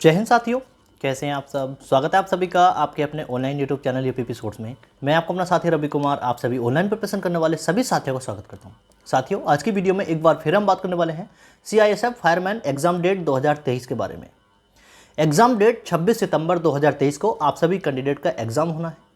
जय हिंद साथियों, कैसे हैं आप सब। स्वागत है आप सभी का आपके अपने online YouTube channel UPP source में। मैं आपको अपना साथी रवि कुमार, आप सभी ऑनलाइन प्रिपरेशन करने वाले सभी साथियों का स्वागत करता हूं। साथियों, आज की वीडियो में एक बार फिर हम बात करने वाले हैं सीआईएसएफ फायरमैन एग्जाम डेट 2023 के बारे में। एग्जाम डेट 26 सितंबर 2023 को आप सभी कैंडिडेट का एग्जाम होना है।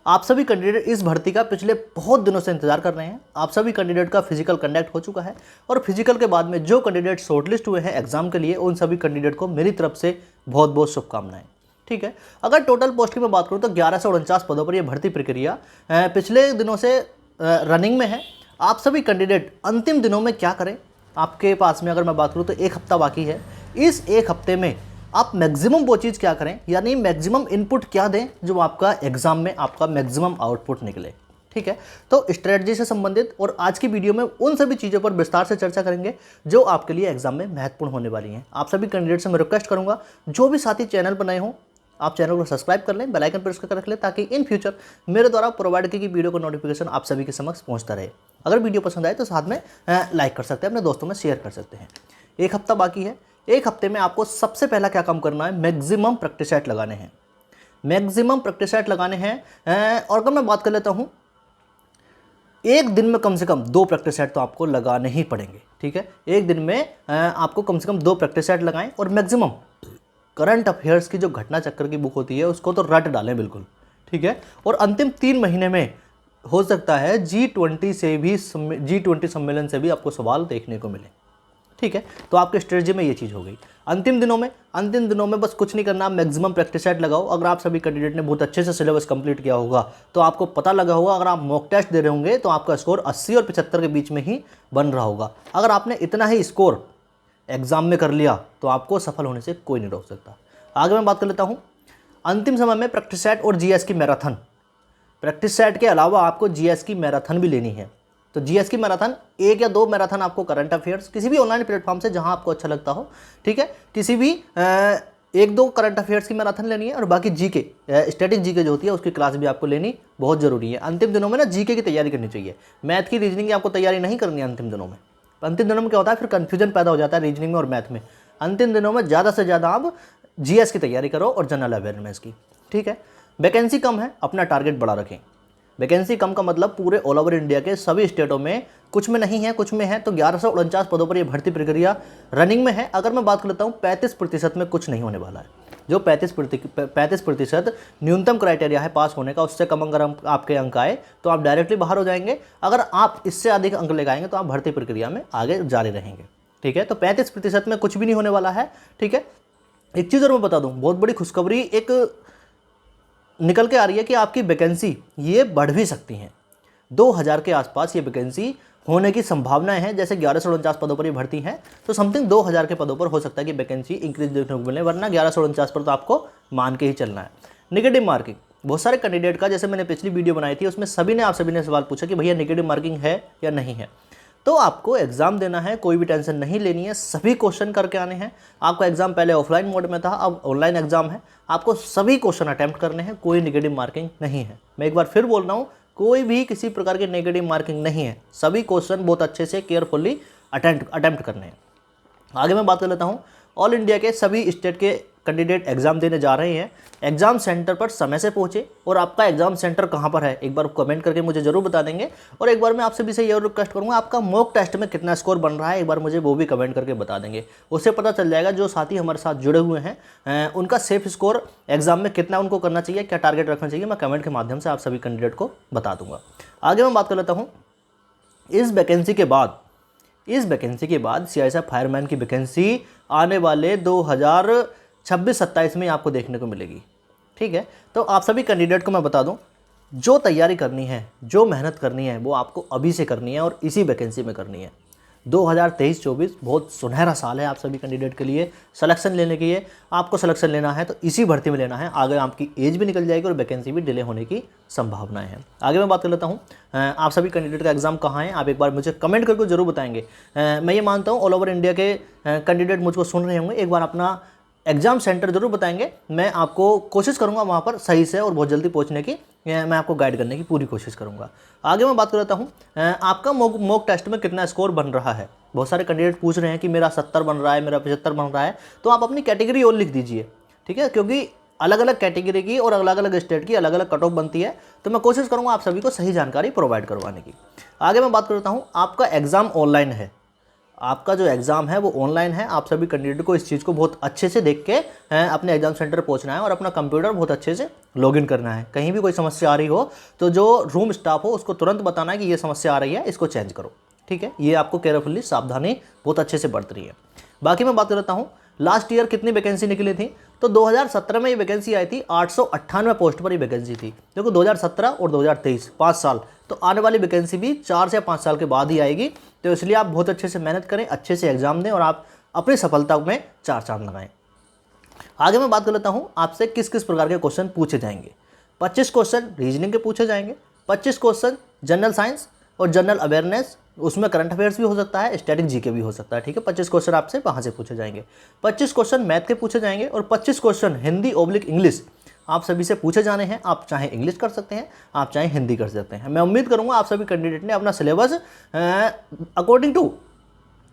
आप सभी कैंडिडेट इस भर्ती का पिछले बहुत दिनों से इंतजार कर रहे हैं। आप सभी कैंडिडेट का फिजिकल कंडक्ट हो चुका है और फिजिकल के बाद में जो कैंडिडेट शॉर्टलिस्ट हुए हैं एग्जाम के लिए, उन सभी कैंडिडेट को मेरी तरफ से बहुत बहुत शुभकामनाएं। ठीक है, अगर टोटल पोस्ट की मैं बात करूं तो 1149 पदों पर यह भर्ती प्रक्रिया पिछले दिनों से रनिंग में है। आप सभी कैंडिडेट अंतिम दिनों में क्या करें, आपके पास में अगर मैं बात करूँ तो एक हफ्ता बाकी है। इस एक हफ्ते में आप मैक्सिमम वो चीज़ क्या करें, यानी मैक्सिमम इनपुट क्या दें जो आपका एग्जाम में आपका मैक्सिमम आउटपुट निकले। ठीक है, तो स्ट्रेटजी से संबंधित और आज की वीडियो में उन सभी चीज़ों पर विस्तार से चर्चा करेंगे जो आपके लिए एग्जाम में महत्वपूर्ण होने वाली हैं। आप सभी कैंडिडेट से मैं रिक्वेस्ट करूंगा, जो भी साथी चैनल पर नए हों आप चैनल को सब्सक्राइब कर लें, बेल आइकन प्रेस करके रख लें ताकि इन फ्यूचर मेरे द्वारा प्रोवाइड की गई वीडियो का नोटिफिकेशन आप सभी के समक्ष पहुँचता रहे। अगर वीडियो पसंद आए तो साथ में लाइक कर सकते हैं, अपने दोस्तों में शेयर कर सकते हैं। एक हफ्ता बाकी है। एक हफ्ते में आपको सबसे पहला क्या काम करना है, मैक्सिमम प्रैक्टिस सेट लगाने हैं। मैक्सिमम प्रैक्टिस सेट लगाने हैं और अगर मैं बात कर लेता हूं, एक दिन में कम से कम 2 प्रैक्टिस सेट तो आपको लगाने ही पड़ेंगे। ठीक है, एक दिन में आपको कम से कम 2 प्रैक्टिस सेट लगाएं और मैक्सिमम करंट अफेयर्स की जो घटना चक्कर की बुक होती है उसको तो रट डालें बिल्कुल। ठीक है, और अंतिम 3 महीने में हो सकता है G20 सम्मेलन से भी आपको सवाल देखने को मिले। ठीक है, तो आपके स्ट्रेटजी में ये चीज़ हो गई। अंतिम दिनों में बस कुछ नहीं करना, मैक्सिमम प्रैक्टिस सेट लगाओ। अगर आप सभी कैंडिडेट ने बहुत अच्छे से सिलेबस कंप्लीट किया होगा तो आपको पता लगा होगा, अगर आप मॉक टेस्ट दे रहे होंगे तो आपका स्कोर 80 और 75 के बीच में ही बन रहा होगा। अगर आपने इतना ही स्कोर एग्जाम में कर लिया तो आपको सफल होने से कोई नहीं रोक सकता। आगे मैं बात कर लेता हूँ, अंतिम समय में प्रैक्टिस सेट और जीएस की मैराथन। प्रैक्टिस सेट के अलावा आपको जीएस की मैराथन भी लेनी है। तो जीएस की मैराथन 1 या 2 मैराथन आपको करंट अफेयर्स किसी भी ऑनलाइन प्लेटफॉर्म से जहां आपको अच्छा लगता हो, ठीक है, किसी भी 1-2 करंट अफेयर्स की मैराथन लेनी है और बाकी जीके स्टैटिक जीके जो होती है उसकी क्लास भी आपको लेनी बहुत जरूरी है। अंतिम दिनों में ना जीके की तैयारी करनी चाहिए। मैथ की रीजनिंग की आपको तैयारी नहीं करनी है अंतिम दिनों में। अंतिम दिनों में क्या होता है, फिर कन्फ्यूजन पैदा हो जाता है रीजनिंग में और मैथ में। अंतिम दिनों में ज़्यादा से ज़्यादा आप जीएस की तैयारी करो और जनरल अवेयरनेस की। ठीक है, वैकेंसी कम है, अपना टारगेट बड़ा रखें। वैकेंसी कम का मतलब पूरे ऑल ओवर इंडिया के सभी स्टेटों में, कुछ में नहीं है कुछ में है, तो 1149 पदों पर यह भर्ती प्रक्रिया रनिंग में है। अगर मैं बात कर लेता हूँ 35% में कुछ नहीं होने वाला है। जो 35% न्यूनतम क्राइटेरिया है पास होने का, उससे कम अगर आपके अंक आए तो आप डायरेक्टली बाहर हो जाएंगे। अगर आप इससे अधिक अंक लेकर आएंगे तो आप भर्ती प्रक्रिया में आगे जारी रहेंगे। ठीक है, तो 35% में कुछ भी नहीं होने वाला है। ठीक है, एक चीज़ और मैं बता दूँ, बहुत बड़ी खुशखबरी एक निकल के आ रही है कि आपकी वैकेंसी ये बढ़ भी सकती हैं। 2000 के आसपास ये वैकेंसी होने की संभावनाएं हैं। जैसे 1149 पदों पर ये भर्ती है तो समथिंग 2000 के पदों पर हो सकता है कि वैकेंसी इंक्रीज देखने को मिले, वरना 1149 पर तो आपको मान के ही चलना है। नेगेटिव मार्किंग बहुत सारे कैंडिडेट का, जैसे मैंने पिछली वीडियो बनाई थी उसमें आप सभी ने सवाल पूछा कि भैया नेगेटिव मार्किंग है या नहीं है। तो आपको एग्जाम देना है, कोई भी टेंशन नहीं लेनी है, सभी क्वेश्चन करके आने हैं। आपका एग्जाम पहले ऑफलाइन मोड में था, अब ऑनलाइन एग्जाम है, आपको सभी क्वेश्चन अटेम्प्ट करने हैं, कोई नेगेटिव मार्किंग नहीं है। मैं एक बार फिर बोल रहा हूँ, कोई भी किसी प्रकार की नेगेटिव मार्किंग नहीं है, सभी क्वेश्चन बहुत अच्छे से केयरफुली अटेम्प्ट करने हैं। आगे मैं बात कर लेता हूँ, ऑल इंडिया के सभी स्टेट के कैंडिडेट एग्जाम देने जा रहे हैं। एग्जाम सेंटर पर समय से पहुंचे, और आपका एग्जाम सेंटर कहां पर है एक बार कमेंट करके मुझे जरूर बता देंगे। और एक बार मैं आपसे भी से ये रिक्वेस्ट करूंगा, आपका मॉक टेस्ट में कितना स्कोर बन रहा है एक बार मुझे वो भी कमेंट करके बता देंगे। उससे पता चल जाएगा जो साथी हमारे साथ जुड़े हुए हैं उनका सेफ स्कोर एग्जाम में कितना उनको करना चाहिए, क्या टारगेट रखना चाहिए, मैं कमेंट के माध्यम से आप सभी कैंडिडेट को बता दूंगा। आगे मैं बात कर लेता हूँ, इस वैकेंसी के बाद सीआईएसएफ फायरमैन की वैकेंसी आने वाले 2026-27 में आपको देखने को मिलेगी। ठीक है, तो आप सभी कैंडिडेट को मैं बता दूं, जो तैयारी करनी है, जो मेहनत करनी है वो आपको अभी से करनी है और इसी वैकेंसी में करनी है। 2023-24 बहुत सुनहरा साल है आप सभी कैंडिडेट के लिए। सिलेक्शन लेने के लिए आपको सिलेक्शन लेना है तो इसी भर्ती में लेना है। आगे आपकी एज भी निकल जाएगी और वैकेंसी भी डिले होने की संभावनाएं हैं। आगे मैं बात कर लेता हूँ, आप सभी कैंडिडेट का एग्जाम कहाँ है आप एक बार मुझे कमेंट करके जरूर बताएंगे। मैं ये मानता हूँ ऑल ओवर इंडिया के कैंडिडेट मुझको सुन रहे होंगे, एक बार अपना एग्ज़ाम सेंटर ज़रूर बताएंगे, मैं आपको कोशिश करूंगा वहाँ पर सही से और बहुत जल्दी पहुँचने की, मैं आपको गाइड करने की पूरी कोशिश करूंगा। आगे मैं बात कर लेता हूँ, आपका मॉक टेस्ट में कितना स्कोर बन रहा है। बहुत सारे कैंडिडेट पूछ रहे हैं कि मेरा 70 बन रहा है, मेरा 75 बन रहा है, तो आप अपनी कैटेगरी और लिख दीजिए, ठीक है, क्योंकि अलग अलग कैटेगरी की और अलग अलग स्टेट की अलग अलग कट ऑफ बनती है, तो मैं कोशिश करूँगा आप सभी को सही जानकारी प्रोवाइड करवाने की। आगे मैं बात करता हूँ, आपका एग्ज़ाम ऑनलाइन है, आपका जो एग्ज़ाम है वो ऑनलाइन है। आप सभी कैंडिडेट को इस चीज़ को बहुत अच्छे से देख के अपने एग्जाम सेंटर पहुंचना है और अपना कंप्यूटर बहुत अच्छे से लॉगिन करना है। कहीं भी कोई समस्या आ रही हो तो जो रूम स्टाफ हो उसको तुरंत बताना है कि ये समस्या आ रही है, इसको चेंज करो, ठीक है। ये आपको केयरफुली सावधानी बहुत अच्छे से बरत रही है। बाकी मैं बात करता हूँ, लास्ट ईयर कितनी वैकेंसी निकली थी, तो 2017 में ये वैकेंसी आई थी, 898 पोस्ट पर ये वैकेंसी थी। देखो 2017 और 2023 5 साल, तो आने वाली वैकेंसी भी 4 से 5 साल के बाद ही आएगी। तो इसलिए आप बहुत अच्छे से मेहनत करें, अच्छे से एग्जाम दें और आप अपनी सफलता में 4 चांद लगाएं। आगे मैं बात कर लेता हूँ, आपसे किस किस प्रकार के क्वेश्चन पूछे जाएंगे। 25 क्वेश्चन रीजनिंग के पूछे जाएंगे, 25 क्वेश्चन जनरल साइंस और जनरल अवेयरनेस, उसमें करंट अफेयर्स भी हो सकता है, स्टैटिक जीके भी हो सकता है, ठीक है। 25 क्वेश्चन आपसे वहाँ से पूछे जाएंगे, 25 क्वेश्चन मैथ के पूछे जाएंगे और 25 क्वेश्चन हिंदी / इंग्लिश आप सभी से पूछे जाने हैं। आप चाहे इंग्लिश कर सकते हैं, आप चाहे हिंदी कर सकते हैं। मैं उम्मीद करूँगा आप सभी कैंडिडेट ने अपना सिलेबस अकॉर्डिंग टू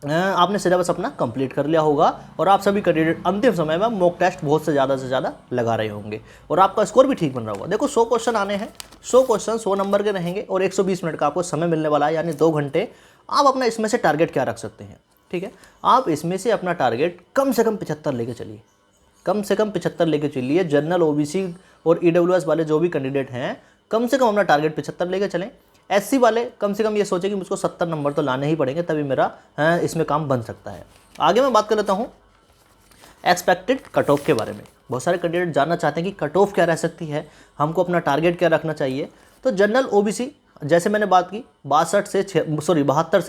आपने सिलेबस अपना कंप्लीट कर लिया होगा और आप सभी कैंडिडेट अंतिम समय में मॉक टेस्ट बहुत से ज़्यादा लगा रहे होंगे और आपका स्कोर भी ठीक बन रहा होगा। देखो 100 क्वेश्चन आने हैं, 100 क्वेश्चन 100 नंबर के रहेंगे और 120 मिनट का आपको समय मिलने वाला है, यानी 2 घंटे। आप अपना इसमें से टारगेट क्या रख सकते हैं, ठीक है। आप इसमें से अपना टारगेट कम से कम 75 लेके चलिए, कम से कम 75 लेके चलिए। जनरल OBC और EWS वाले जो भी कैंडिडेट हैं, कम से कम अपना टारगेट 75 लेके चलें। SC वाले कम से कम ये सोचें कि मुझको 70 नंबर तो लाने ही पड़ेंगे, तभी मेरा इसमें काम बन सकता है। आगे मैं बात कर लेता हूँ एक्सपेक्टेड कट ऑफ के बारे में। बहुत सारे कैंडिडेट जानना चाहते हैं कि कट ऑफ क्या रह सकती है, हमको अपना टारगेट क्या रखना चाहिए। तो जनरल OBC जैसे मैंने बात की 72 से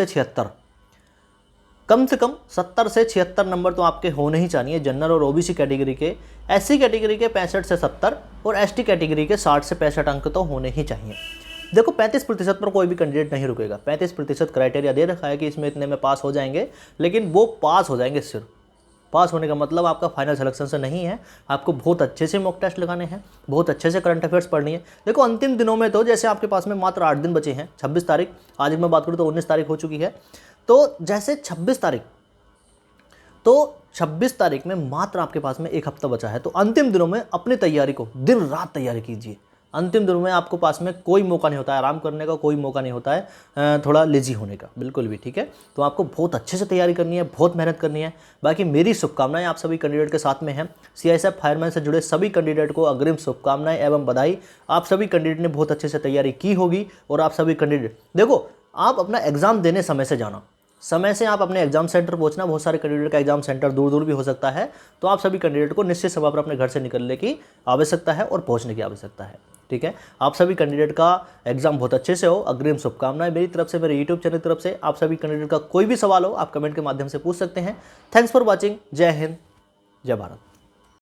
76, कम से कम 70 से 76 नंबर तो आपके होने ही चाहिए जनरल और OBC कैटेगरी के। SC कैटेगरी के 65 से 70 और ST कैटेगरी के 60 से 65 अंक तो होने ही चाहिए। देखो 35% पर कोई भी कैंडिडेट नहीं रुकेगा। 35% क्राइटेरिया दे रखा है कि इसमें इतने में पास हो जाएंगे, लेकिन वो पास हो जाएंगे सिर्फ। पास होने का मतलब आपका फाइनल सिलेक्शन से नहीं है, आपको बहुत अच्छे से मॉक टेस्ट लगाने हैं, बहुत अच्छे से करंट अफेयर्स पढ़नी है। देखो अंतिम दिनों में तो जैसे आपके पास में मात्र 8 दिन बचे हैं, 26 तारीख, आज मैं बात करूँ तो 19 तारीख हो चुकी है, तो जैसे 26 तारीख में मात्र आपके पास में 1 हफ्ता बचा है। तो अंतिम दिनों में अपनी तैयारी को दिन रात तैयारी कीजिए। अंतिम दिनों में आपको पास में कोई मौका नहीं होता है आराम करने का, कोई मौका नहीं होता है थोड़ा लेजी होने का, बिल्कुल भी, ठीक है। तो आपको बहुत अच्छे से तैयारी करनी है, बहुत मेहनत करनी है। बाकी मेरी शुभकामनाएं आप सभी कैंडिडेट के साथ में हैं। CISF फायरमैन से जुड़े सभी कैंडिडेट को अग्रिम शुभकामनाएं एवं बधाई। आप सभी कैंडिडेट ने बहुत अच्छे से तैयारी की होगी और आप सभी कैंडिडेट देखो, आप अपना एग्जाम देने समय से जाना, समय से आप अपने एग्जाम सेंटर पहुंचना। बहुत सारे कैंडिडेट का एग्जाम सेंटर दूर दूर भी हो सकता है, तो आप सभी कैंडिडेट को निश्चित समय पर अपने घर से निकलने की आवश्यकता है और पहुंचने की आवश्यकता है, ठीक है। आप सभी कैंडिडेट का एग्जाम बहुत अच्छे से हो, अग्रिम शुभकामनाएं मेरी तरफ से, मेरे YouTube चैनल की तरफ से। आप सभी कैंडिडेट का कोई भी सवाल हो आप कमेंट के माध्यम से पूछ सकते हैं। Thanks for watching. जय हिंद, जय भारत।